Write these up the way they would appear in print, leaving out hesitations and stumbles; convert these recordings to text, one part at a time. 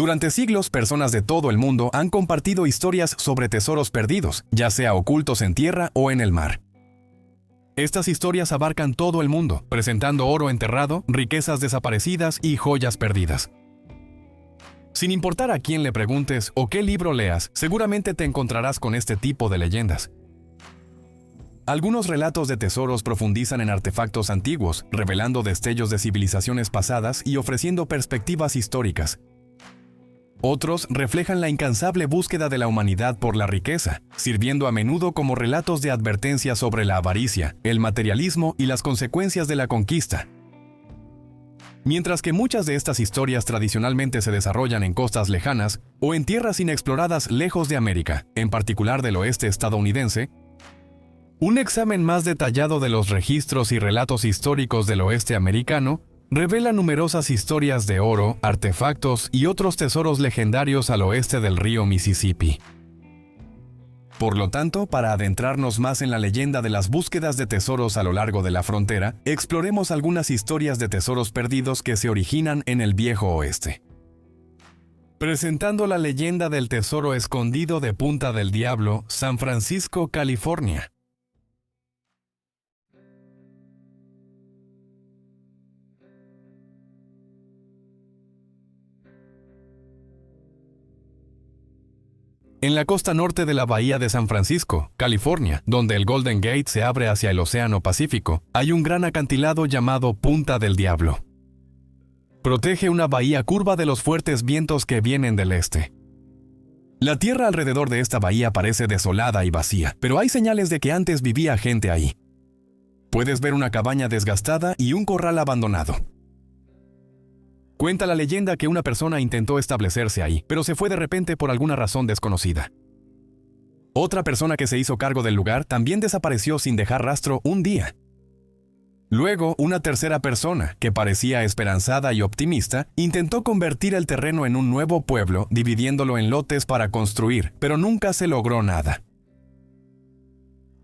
Durante siglos, personas de todo el mundo han compartido historias sobre tesoros perdidos, ya sea ocultos en tierra o en el mar. Estas historias abarcan todo el mundo, presentando oro enterrado, riquezas desaparecidas y joyas perdidas. Sin importar a quién le preguntes o qué libro leas, seguramente te encontrarás con este tipo de leyendas. Algunos relatos de tesoros profundizan en artefactos antiguos, revelando destellos de civilizaciones pasadas y ofreciendo perspectivas históricas. Otros reflejan la incansable búsqueda de la humanidad por la riqueza, sirviendo a menudo como relatos de advertencia sobre la avaricia, el materialismo y las consecuencias de la conquista. Mientras que muchas de estas historias tradicionalmente se desarrollan en costas lejanas o en tierras inexploradas lejos de América, en particular del oeste estadounidense, un examen más detallado de los registros y relatos históricos del oeste americano revela numerosas historias de oro, artefactos y otros tesoros legendarios al oeste del río Mississippi. Por lo tanto, para adentrarnos más en la leyenda de las búsquedas de tesoros a lo largo de la frontera, exploremos algunas historias de tesoros perdidos que se originan en el Viejo Oeste. Presentando la leyenda del tesoro escondido de Punta del Diablo, San Francisco, California. En la costa norte de la bahía de San Francisco, California, donde el Golden Gate se abre hacia el Océano Pacífico, hay un gran acantilado llamado Punta del Diablo. Protege una bahía curva de los fuertes vientos que vienen del este. La tierra alrededor de esta bahía parece desolada y vacía, pero hay señales de que antes vivía gente ahí. Puedes ver una cabaña desgastada y un corral abandonado. Cuenta la leyenda que una persona intentó establecerse ahí, pero se fue de repente por alguna razón desconocida. Otra persona que se hizo cargo del lugar también desapareció sin dejar rastro un día. Luego, una tercera persona, que parecía esperanzada y optimista, intentó convertir el terreno en un nuevo pueblo, dividiéndolo en lotes para construir, pero nunca se logró nada.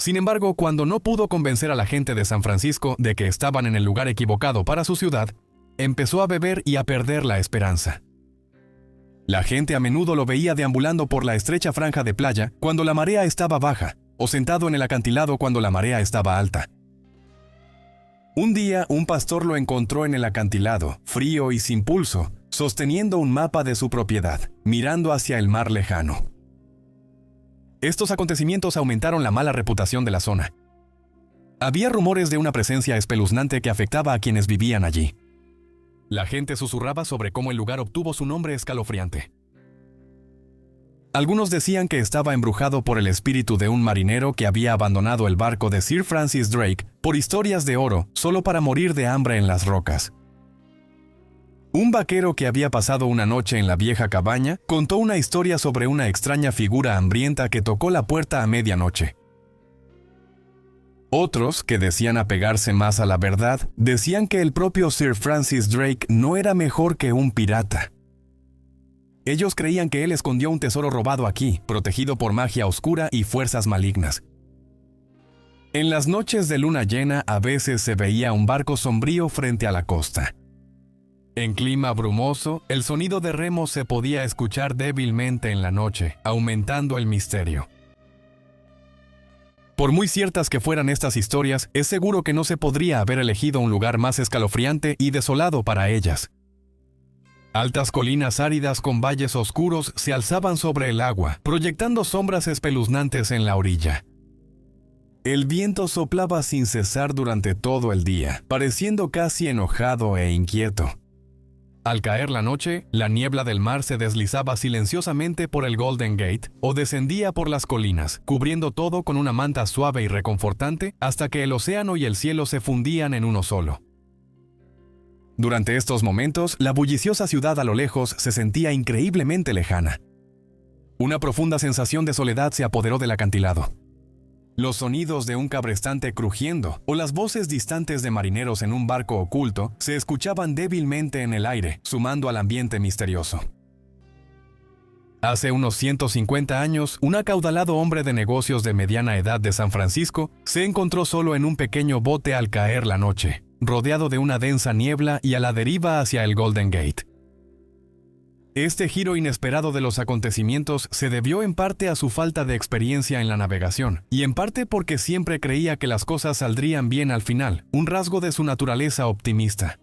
Sin embargo, cuando no pudo convencer a la gente de San Francisco de que estaban en el lugar equivocado para su ciudad, empezó a beber y a perder la esperanza. La gente a menudo lo veía deambulando por la estrecha franja de playa cuando la marea estaba baja, o sentado en el acantilado cuando la marea estaba alta. Un día, un pastor lo encontró en el acantilado, frío y sin pulso, sosteniendo un mapa de su propiedad, mirando hacia el mar lejano. Estos acontecimientos aumentaron la mala reputación de la zona. Había rumores de una presencia espeluznante que afectaba a quienes vivían allí. La gente susurraba sobre cómo el lugar obtuvo su nombre escalofriante. Algunos decían que estaba embrujado por el espíritu de un marinero que había abandonado el barco de Sir Francis Drake por historias de oro solo para morir de hambre en las rocas. Un vaquero que había pasado una noche en la vieja cabaña contó una historia sobre una extraña figura hambrienta que tocó la puerta a medianoche. Otros, que decían apegarse más a la verdad, decían que el propio Sir Francis Drake no era mejor que un pirata. Ellos creían que él escondió un tesoro robado aquí, protegido por magia oscura y fuerzas malignas. En las noches de luna llena a veces se veía un barco sombrío frente a la costa. En clima brumoso, el sonido de remos se podía escuchar débilmente en la noche, aumentando el misterio. Por muy ciertas que fueran estas historias, es seguro que no se podría haber elegido un lugar más escalofriante y desolado para ellas. Altas colinas áridas con valles oscuros se alzaban sobre el agua, proyectando sombras espeluznantes en la orilla. El viento soplaba sin cesar durante todo el día, pareciendo casi enojado e inquieto. Al caer la noche, la niebla del mar se deslizaba silenciosamente por el Golden Gate o descendía por las colinas, cubriendo todo con una manta suave y reconfortante hasta que el océano y el cielo se fundían en uno solo. Durante estos momentos, la bulliciosa ciudad a lo lejos se sentía increíblemente lejana. Una profunda sensación de soledad se apoderó del acantilado. Los sonidos de un cabrestante crujiendo o las voces distantes de marineros en un barco oculto se escuchaban débilmente en el aire, sumando al ambiente misterioso. Hace unos 150 años, un acaudalado hombre de negocios de mediana edad de San Francisco se encontró solo en un pequeño bote al caer la noche, rodeado de una densa niebla y a la deriva hacia el Golden Gate. Este giro inesperado de los acontecimientos se debió en parte a su falta de experiencia en la navegación, y en parte porque siempre creía que las cosas saldrían bien al final, un rasgo de su naturaleza optimista.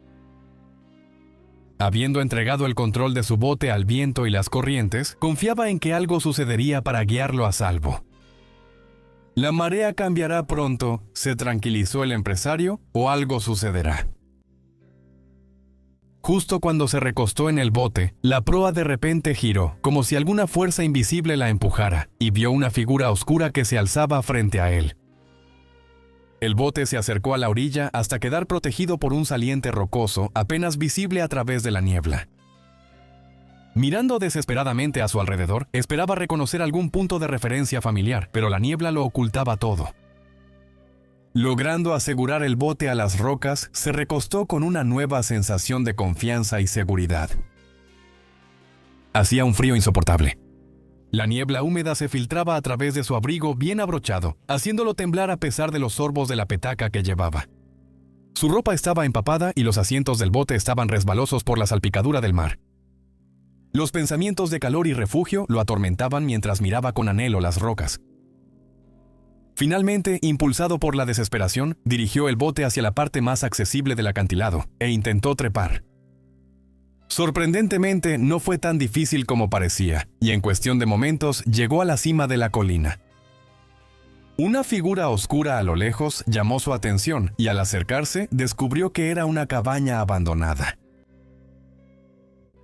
Habiendo entregado el control de su bote al viento y las corrientes, confiaba en que algo sucedería para guiarlo a salvo. La marea cambiará pronto, se tranquilizó el empresario, o algo sucederá. Justo cuando se recostó en el bote, la proa de repente giró, como si alguna fuerza invisible la empujara, y vio una figura oscura que se alzaba frente a él. El bote se acercó a la orilla hasta quedar protegido por un saliente rocoso apenas visible a través de la niebla. Mirando desesperadamente a su alrededor, esperaba reconocer algún punto de referencia familiar, pero la niebla lo ocultaba todo. Logrando asegurar el bote a las rocas, se recostó con una nueva sensación de confianza y seguridad. Hacía un frío insoportable. La niebla húmeda se filtraba a través de su abrigo bien abrochado, haciéndolo temblar a pesar de los sorbos de la petaca que llevaba. Su ropa estaba empapada y los asientos del bote estaban resbalosos por la salpicadura del mar. Los pensamientos de calor y refugio lo atormentaban mientras miraba con anhelo las rocas. Finalmente, impulsado por la desesperación, dirigió el bote hacia la parte más accesible del acantilado e intentó trepar. Sorprendentemente, no fue tan difícil como parecía, y en cuestión de momentos llegó a la cima de la colina. Una figura oscura a lo lejos llamó su atención y al acercarse descubrió que era una cabaña abandonada.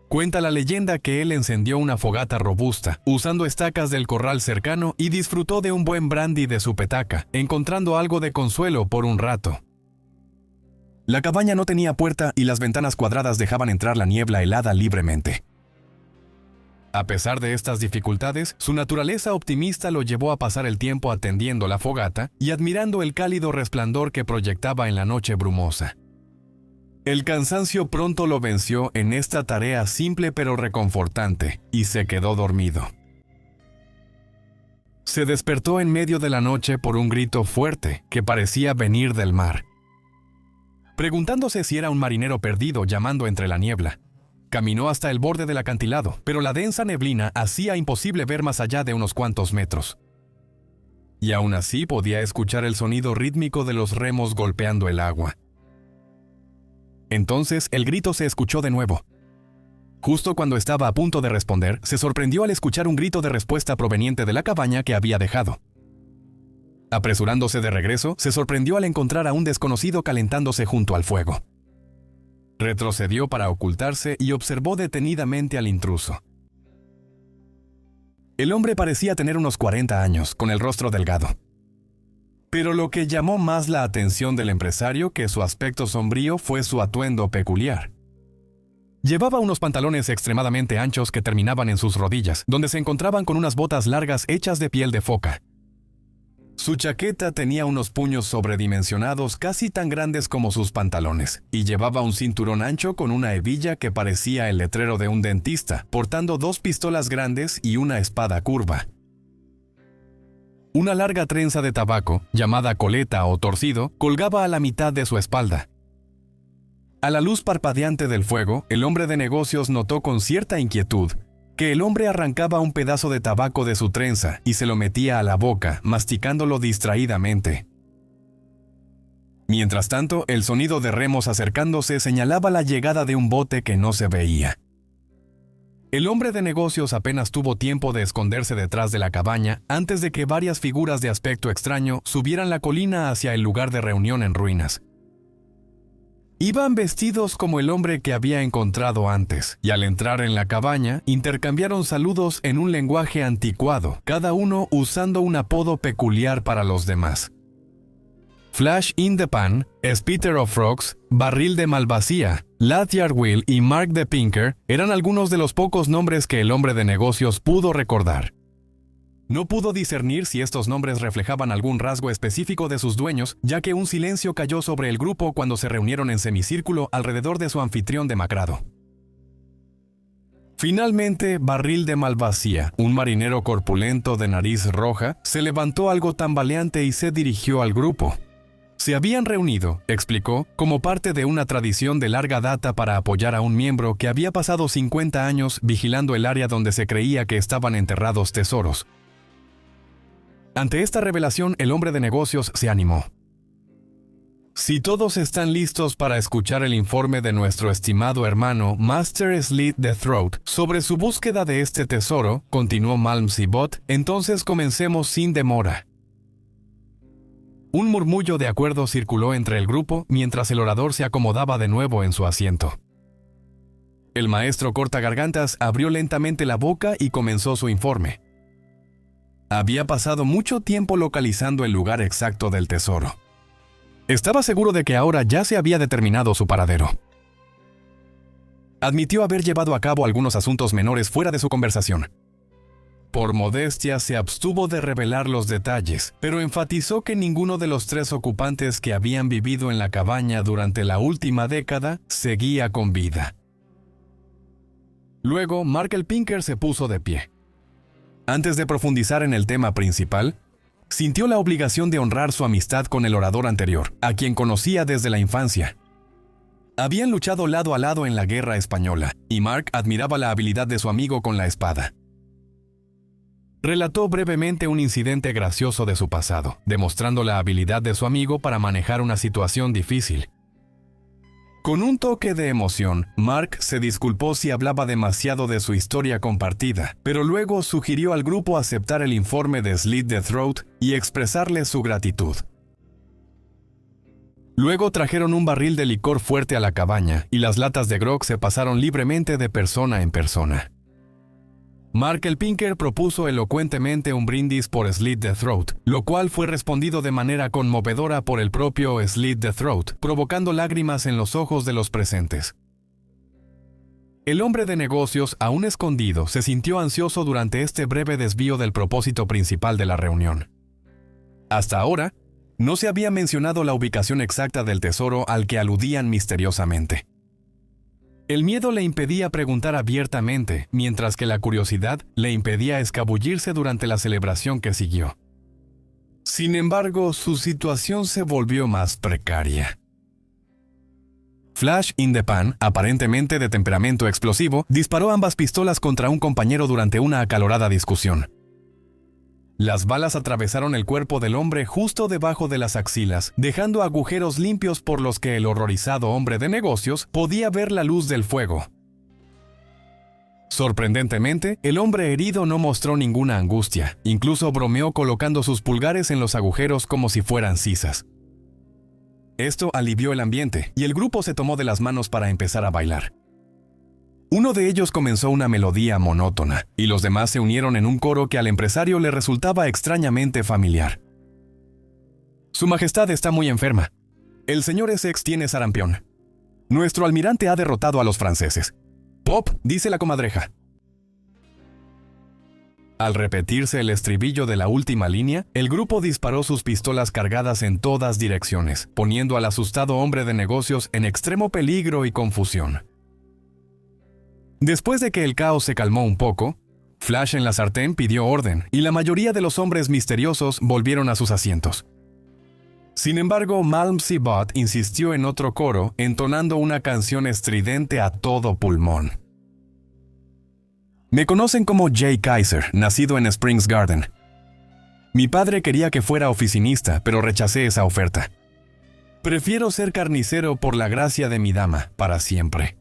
Cuenta la leyenda que él encendió una fogata robusta, usando estacas del corral cercano y disfrutó de un buen brandy de su petaca, encontrando algo de consuelo por un rato. La cabaña no tenía puerta y las ventanas cuadradas dejaban entrar la niebla helada libremente. A pesar de estas dificultades, su naturaleza optimista lo llevó a pasar el tiempo atendiendo la fogata y admirando el cálido resplandor que proyectaba en la noche brumosa. El cansancio pronto lo venció en esta tarea simple pero reconfortante, y se quedó dormido. Se despertó en medio de la noche por un grito fuerte que parecía venir del mar. Preguntándose si era un marinero perdido llamando entre la niebla, caminó hasta el borde del acantilado, pero la densa neblina hacía imposible ver más allá de unos cuantos metros. Y aún así podía escuchar el sonido rítmico de los remos golpeando el agua. Entonces el grito se escuchó de nuevo. Justo cuando estaba a punto de responder, se sorprendió al escuchar un grito de respuesta proveniente de la cabaña que había dejado. Apresurándose de regreso, se sorprendió al encontrar a un desconocido calentándose junto al fuego. Retrocedió para ocultarse y observó detenidamente al intruso. El hombre parecía tener unos 40 años, con el rostro delgado. Pero lo que llamó más la atención del empresario que su aspecto sombrío fue su atuendo peculiar. Llevaba unos pantalones extremadamente anchos que terminaban en sus rodillas, donde se encontraban con unas botas largas hechas de piel de foca. Su chaqueta tenía unos puños sobredimensionados casi tan grandes como sus pantalones, y llevaba un cinturón ancho con una hebilla que parecía el letrero de un dentista, portando 2 pistolas grandes y una espada curva. Una larga trenza de tabaco, llamada coleta o torcido, colgaba a la mitad de su espalda. A la luz parpadeante del fuego, el hombre de negocios notó con cierta inquietud que el hombre arrancaba un pedazo de tabaco de su trenza y se lo metía a la boca, masticándolo distraídamente. Mientras tanto, el sonido de remos acercándose señalaba la llegada de un bote que no se veía. El hombre de negocios apenas tuvo tiempo de esconderse detrás de la cabaña antes de que varias figuras de aspecto extraño subieran la colina hacia el lugar de reunión en ruinas. Iban vestidos como el hombre que había encontrado antes, y al entrar en la cabaña, intercambiaron saludos en un lenguaje anticuado, cada uno usando un apodo peculiar para los demás. Flash in the Pan, Spiter of Frogs, Barril de Malvasía, Ladyard Will y Mark the Pinker eran algunos de los pocos nombres que el hombre de negocios pudo recordar. No pudo discernir si estos nombres reflejaban algún rasgo específico de sus dueños, ya que un silencio cayó sobre el grupo cuando se reunieron en semicírculo alrededor de su anfitrión demacrado. Finalmente, Barril de Malvasía, un marinero corpulento de nariz roja, se levantó algo tambaleante y se dirigió al grupo. Se habían reunido, explicó, como parte de una tradición de larga data para apoyar a un miembro que había pasado 50 años vigilando el área donde se creía que estaban enterrados tesoros. Ante esta revelación, el hombre de negocios se animó. Si todos están listos para escuchar el informe de nuestro estimado hermano Master Slit the Throat sobre su búsqueda de este tesoro, continuó Malmsey Bot, entonces comencemos sin demora. Un murmullo de acuerdo circuló entre el grupo mientras el orador se acomodaba de nuevo en su asiento. El maestro cortagargantas abrió lentamente la boca y comenzó su informe. Había pasado mucho tiempo localizando el lugar exacto del tesoro. Estaba seguro de que ahora ya se había determinado su paradero. Admitió haber llevado a cabo algunos asuntos menores fuera de su conversación. Por modestia se abstuvo de revelar los detalles, pero enfatizó que ninguno de los 3 ocupantes que habían vivido en la cabaña durante la última década seguía con vida. Luego, Mark el Pinker se puso de pie. Antes de profundizar en el tema principal, sintió la obligación de honrar su amistad con el orador anterior, a quien conocía desde la infancia. Habían luchado lado a lado en la Guerra Española, y Mark admiraba la habilidad de su amigo con la espada. Relató brevemente un incidente gracioso de su pasado, demostrando la habilidad de su amigo para manejar una situación difícil. Con un toque de emoción, Mark se disculpó si hablaba demasiado de su historia compartida, pero luego sugirió al grupo aceptar el informe de Slit the Throat y expresarle su gratitud. Luego trajeron un barril de licor fuerte a la cabaña y las latas de grog se pasaron libremente de persona en persona. Mark el Pinker propuso elocuentemente un brindis por Slit the Throat, lo cual fue respondido de manera conmovedora por el propio Slit the Throat, provocando lágrimas en los ojos de los presentes. El hombre de negocios, aún escondido, se sintió ansioso durante este breve desvío del propósito principal de la reunión. Hasta ahora, no se había mencionado la ubicación exacta del tesoro al que aludían misteriosamente. El miedo le impedía preguntar abiertamente, mientras que la curiosidad le impedía escabullirse durante la celebración que siguió. Sin embargo, su situación se volvió más precaria. Flash in the Pan, aparentemente de temperamento explosivo, disparó ambas pistolas contra un compañero durante una acalorada discusión. Las balas atravesaron el cuerpo del hombre justo debajo de las axilas, dejando agujeros limpios por los que el horrorizado hombre de negocios podía ver la luz del fuego. Sorprendentemente, el hombre herido no mostró ninguna angustia, incluso bromeó colocando sus pulgares en los agujeros como si fueran sisas. Esto alivió el ambiente, y el grupo se tomó de las manos para empezar a bailar. Uno de ellos comenzó una melodía monótona, y los demás se unieron en un coro que al empresario le resultaba extrañamente familiar. Su Majestad está muy enferma. El señor Essex tiene sarampión. Nuestro almirante ha derrotado a los franceses. Pop, dice la comadreja. Al repetirse el estribillo de la última línea, el grupo disparó sus pistolas cargadas en todas direcciones, poniendo al asustado hombre de negocios en extremo peligro y confusión. Después de que el caos se calmó un poco, Flash en la sartén pidió orden y la mayoría de los hombres misteriosos volvieron a sus asientos. Sin embargo, Malmsey Bot insistió en otro coro, entonando una canción estridente a todo pulmón. Me conocen como Jay Kaiser, nacido en Springs Garden. Mi padre quería que fuera oficinista, pero rechacé esa oferta. Prefiero ser carnicero por la gracia de mi dama, para siempre.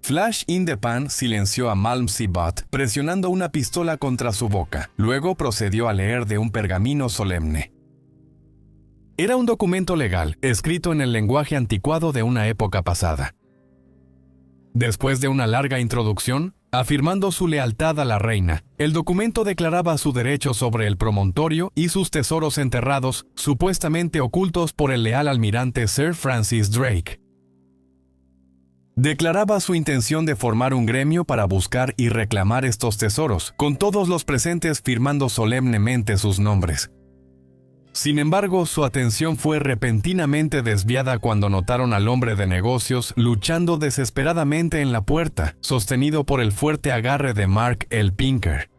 Flash in the Pan silenció a Malmsey Bot presionando una pistola contra su boca. Luego procedió a leer de un pergamino solemne. Era un documento legal, escrito en el lenguaje anticuado de una época pasada. Después de una larga introducción, afirmando su lealtad a la reina, el documento declaraba su derecho sobre el promontorio y sus tesoros enterrados, supuestamente ocultos por el leal almirante Sir Francis Drake. Declaraba su intención de formar un gremio para buscar y reclamar estos tesoros, con todos los presentes firmando solemnemente sus nombres. Sin embargo, su atención fue repentinamente desviada cuando notaron al hombre de negocios luchando desesperadamente en la puerta, sostenido por el fuerte agarre de Mark el Pinker.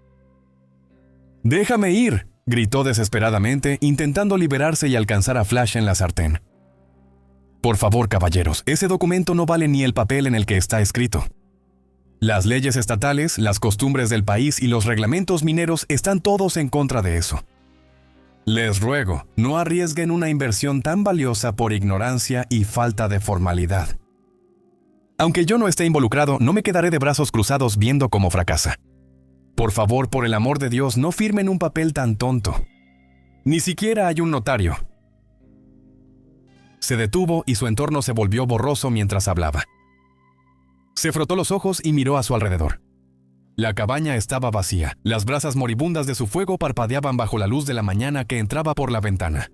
«¡Déjame ir!», Gritó desesperadamente, intentando liberarse y alcanzar a Flash en la sartén. Por favor, caballeros, ese documento no vale ni el papel en el que está escrito. Las leyes estatales, las costumbres del país y los reglamentos mineros están todos en contra de eso. Les ruego, no arriesguen una inversión tan valiosa por ignorancia y falta de formalidad. Aunque yo no esté involucrado, no me quedaré de brazos cruzados viendo cómo fracasa. Por favor, por el amor de Dios, no firmen un papel tan tonto. Ni siquiera hay un notario. Se detuvo y su entorno se volvió borroso mientras hablaba. Se frotó los ojos y miró a su alrededor. La cabaña estaba vacía. Las brasas moribundas de su fuego parpadeaban bajo la luz de la mañana que entraba por la ventana.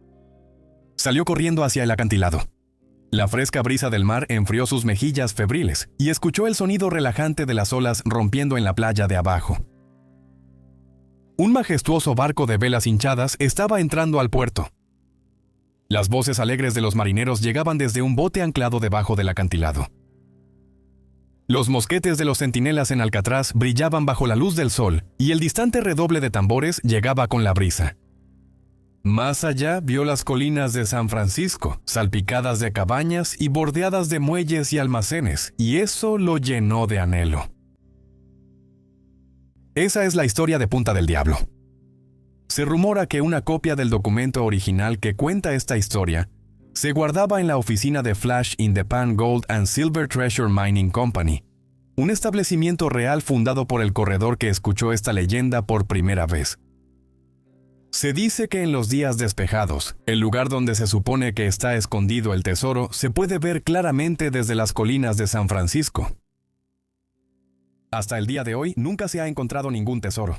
Salió corriendo hacia el acantilado. La fresca brisa del mar enfrió sus mejillas febriles y escuchó el sonido relajante de las olas rompiendo en la playa de abajo. Un majestuoso barco de velas hinchadas estaba entrando al puerto. Las voces alegres de los marineros llegaban desde un bote anclado debajo del acantilado. Los mosquetes de los centinelas en Alcatraz brillaban bajo la luz del sol y el distante redoble de tambores llegaba con la brisa. Más allá vio las colinas de San Francisco, salpicadas de cabañas y bordeadas de muelles y almacenes, y eso lo llenó de anhelo. Esa es la historia de Punta del Diablo. Se rumora que una copia del documento original que cuenta esta historia se guardaba en la oficina de Flash in the Pan Gold and Silver Treasure Mining Company, un establecimiento real fundado por el corredor que escuchó esta leyenda por primera vez. Se dice que en los días despejados, el lugar donde se supone que está escondido el tesoro se puede ver claramente desde las colinas de San Francisco. Hasta el día de hoy nunca se ha encontrado ningún tesoro.